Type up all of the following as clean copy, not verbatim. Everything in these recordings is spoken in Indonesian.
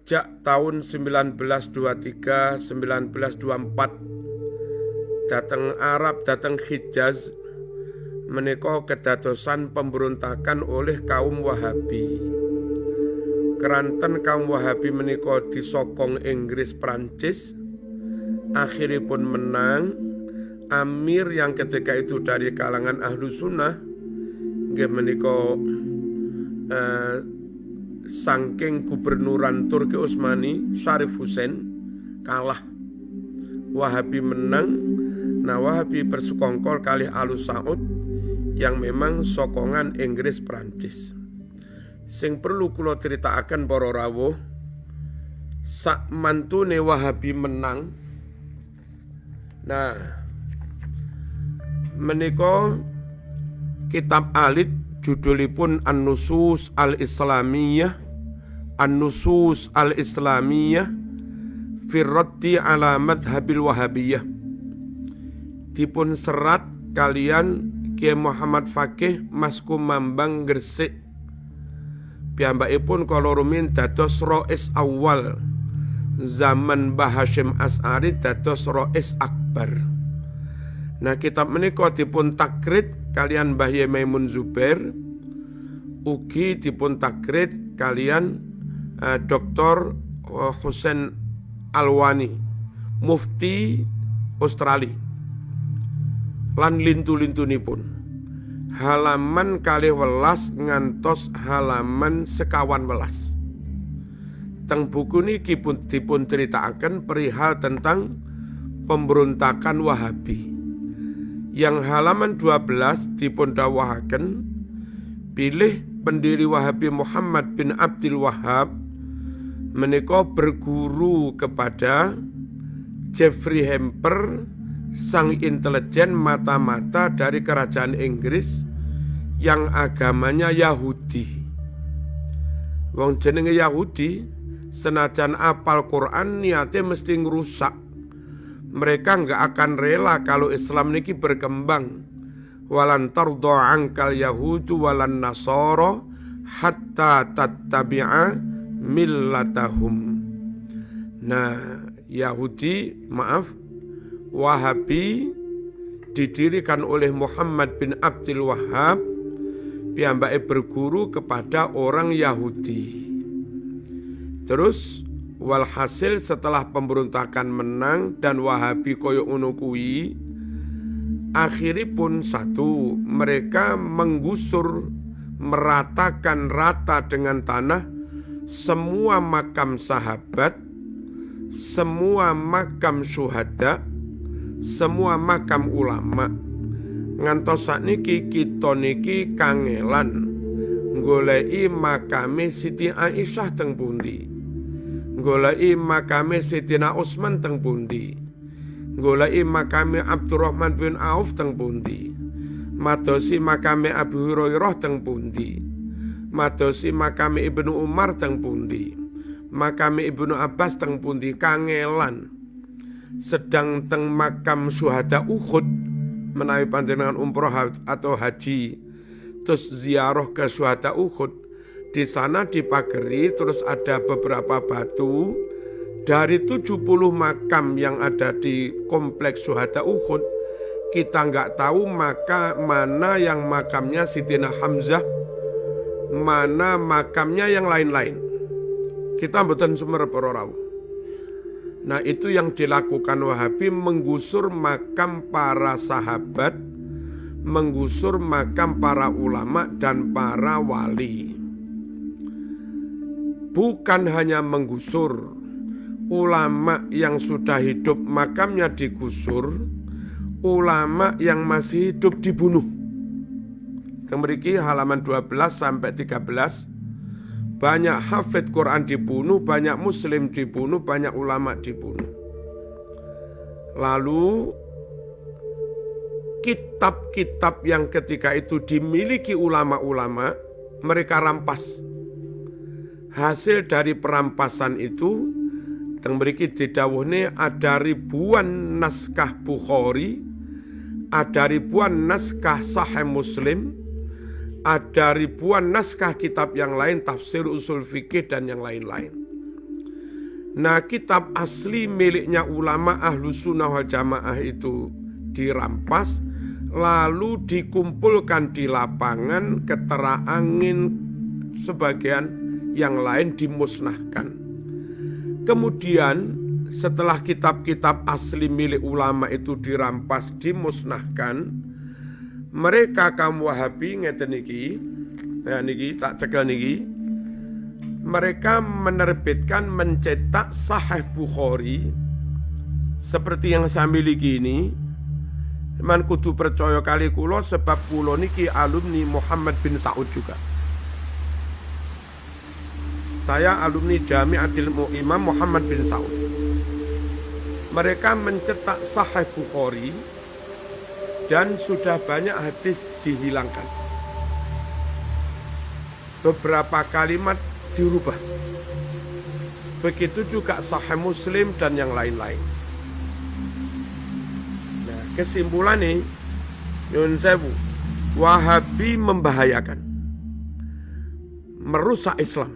sejak tahun 1923 1924 datang Arab, datang Hijaz menika kedadosan pemberontakan oleh kaum Wahabi. Keranten kaum Wahabi menika disokong Inggris Prancis, akhiripun menang. Amir yang ketika itu dari kalangan ahlu sunnah nggih menika saking gubernuran Turki Utsmani Syarif Hussein kalah, Wahabi menang. Nah, Wahabi bersekongkol kalih Alu Saud yang memang sokongan Inggris Prancis. Sing perlu kula critakaken para rawuh, sak mantune Wahabi menang. Nah, menika kitab alit judulipun An-Nusus Al-Islamiyah, An-Nusus Al-Islamiyah fi raddi ala madhhabil Wahabiyah, dipun serat kalian Kiai Muhammad Fakih Mas Kumambang Gresik. Piyambakipun kala rumiyin dados rais awal zaman Mbah Hasyim Asy'ari dados rais akbar. Nah, kitab menika dipun takrit kalian Mbah Yai Maimun Zubair, ugi dipun takrit kalian Dr. Hussein Alwani, mufti Australia. Lan lintu-lintunipun halaman 12 ngantos halaman 51. Teng buku niki dipun critakaken perihal tentang pemberontakan Wahabi. Yang halaman 12 dipun dawuhaken bilih pendiri Wahabi Muhammad bin Abdul Wahhab menika berguru kepada Jeffrey Hamper, sang intelijen mata-mata dari kerajaan Inggris yang agamanya Yahudi. Wong jenenge Yahudi senajan apal Quran niate mesti ngerusak. Mereka enggak akan rela kalau Islam niki berkembang. Walan tardha ankal yahudu walan nasara hatta tattabi'a millatahum. Nah, Wahabi didirikan oleh Muhammad bin Abdul Wahhab, piyambake berguru kepada orang Yahudi. Terus walhasil setelah pemberontakan menang dan Wahabi koyo ngono kuwi, akhiripun satu, mereka menggusur, meratakan rata dengan tanah semua makam sahabat, semua makam syuhada, semua makam ulama. Ngantos sakniki kita niki kangelan goleki makame Siti Aisyah teng pundi, goleki makame Sidina Utsman teng pundi, goleki makame Abdurrahman bin Auf teng pundi, madosi makame Abu Hurairah teng pundi, madosi makame Ibnu Umar teng pundi, makame Ibnu Abbas teng pundi. Kangelan. Sedang teng makam syuhada Uhud menawi panjenengan umroh atau haji terus ziarah ke syuhada Uhud, di sana dipageri terus ada beberapa batu dari 70 makam yang ada di kompleks syuhada Uhud. Kita nggak tahu mana yang makamnya Sidina Hamzah, mana makamnya yang lain-lain. Kita mboten sumer para rawuh. Nah, itu yang dilakukan Wahabi, menggusur makam para sahabat, menggusur makam para ulama dan para wali. Bukan hanya menggusur, ulama yang sudah hidup makamnya digusur, ulama yang masih hidup dibunuh. Mriki halaman 12 sampai 13. Banyak hafid Quran dibunuh, banyak muslim dibunuh, banyak ulama dibunuh. Lalu kitab-kitab yang ketika itu dimiliki ulama-ulama, mereka rampas. Hasil dari perampasan itu, teng mriki didhawuhne ada ribuan naskah Bukhari, ada ribuan naskah Sahih Muslim, ada ribuan naskah kitab yang lain, tafsir, usul fikih dan yang lain-lain. Nah, kitab asli miliknya ulama Ahlus Sunnah wal Jamaah itu dirampas, lalu dikumpulkan di lapangan, keterangin sebagian yang lain dimusnahkan. Kemudian setelah kitab-kitab asli milik ulama itu dirampas, dimusnahkan, mereka kaum Wahabi ngeten niki, nah niki tak cekel niki, mereka menerbitkan, mencetak Sahih Bukhari seperti yang saya miliki ini. Man kudu percaya kali kula sebab kula niki alumni Muhammad bin Saud juga. Saya alumni Jami'atil Imam Muhammad bin Saud. Mereka mencetak Sahih Bukhari dan sudah banyak hadis dihilangkan. Beberapa kalimat dirubah. Begitu juga Sahih Muslim dan yang lain-lain. Nah, kesimpulan nih, nyun sewu, Wahabi membahayakan, merusak Islam.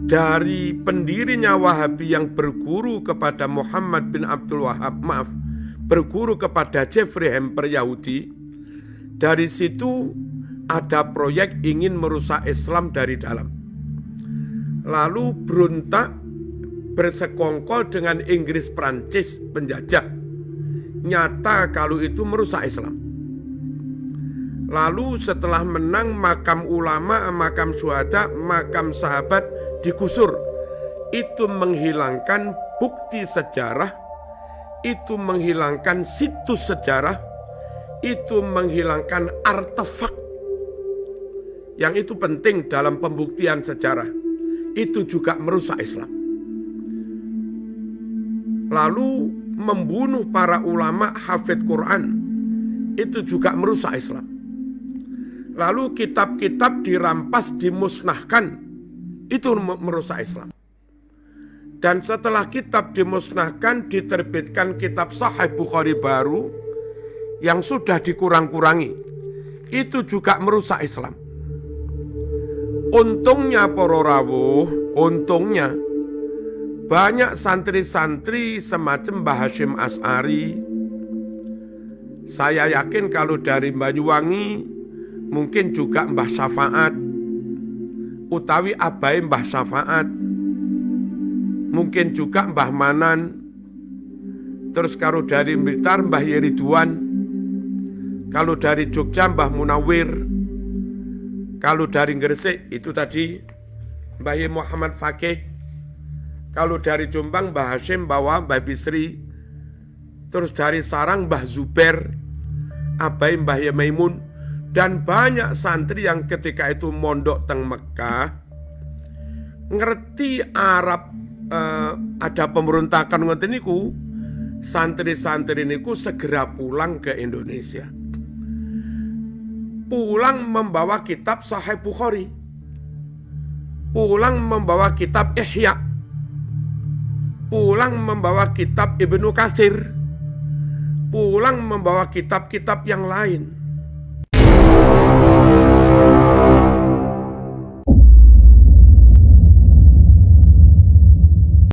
Dari pendirinya Wahabi yang berguru kepada Muhammad bin Abdul Wahab, berguru kepada Jeffrey Hamper Yahudi. Dari situ ada proyek ingin merusak Islam dari dalam. Lalu berontak, bersekongkol dengan Inggris Prancis penjajah. Nyata kalau itu merusak Islam. Lalu setelah menang, makam ulama, makam syuhada, makam sahabat digusur. Itu menghilangkan bukti sejarah, itu menghilangkan situs sejarah, itu menghilangkan artefak yang itu penting dalam pembuktian sejarah. Itu juga merusak Islam. Lalu membunuh para ulama hafidh Quran, itu juga merusak Islam. Lalu kitab-kitab dirampas, dimusnahkan, itu merusak Islam. Dan setelah kitab dimusnahkan, diterbitkan kitab Sahih Bukhari baru yang sudah dikurang-kurangi. Itu juga merusak Islam. Untungnya para rawuh, untungnya banyak santri-santri semacam Mbah Hasyim Asy'ari. Saya yakin kalau dari Banyuwangi mungkin juga Mbah Syafaat, utawi abai Mbah Syafaat, mungkin juga Mbah Manan, terus kalau dari Blitar Mbah Yeriduan, kalau dari Jogja Mbah Munawir, kalau dari Gresik itu tadi Mbah Muhammad Fakih, kalau dari Jombang Mbah Hasyim Bawa, Mbah Bisri, terus dari Sarang Mbah Zubair, abai Mbah Maimun, dan banyak santri yang ketika itu mondok teng Mekah, ngerti Arab ada pemberontakan ngoten niku, santri-santri niku segera pulang ke Indonesia. Pulang membawa kitab Sahih Bukhari, pulang membawa kitab Ihya, pulang membawa kitab Ibnu Katsir, pulang membawa kitab-kitab yang lain.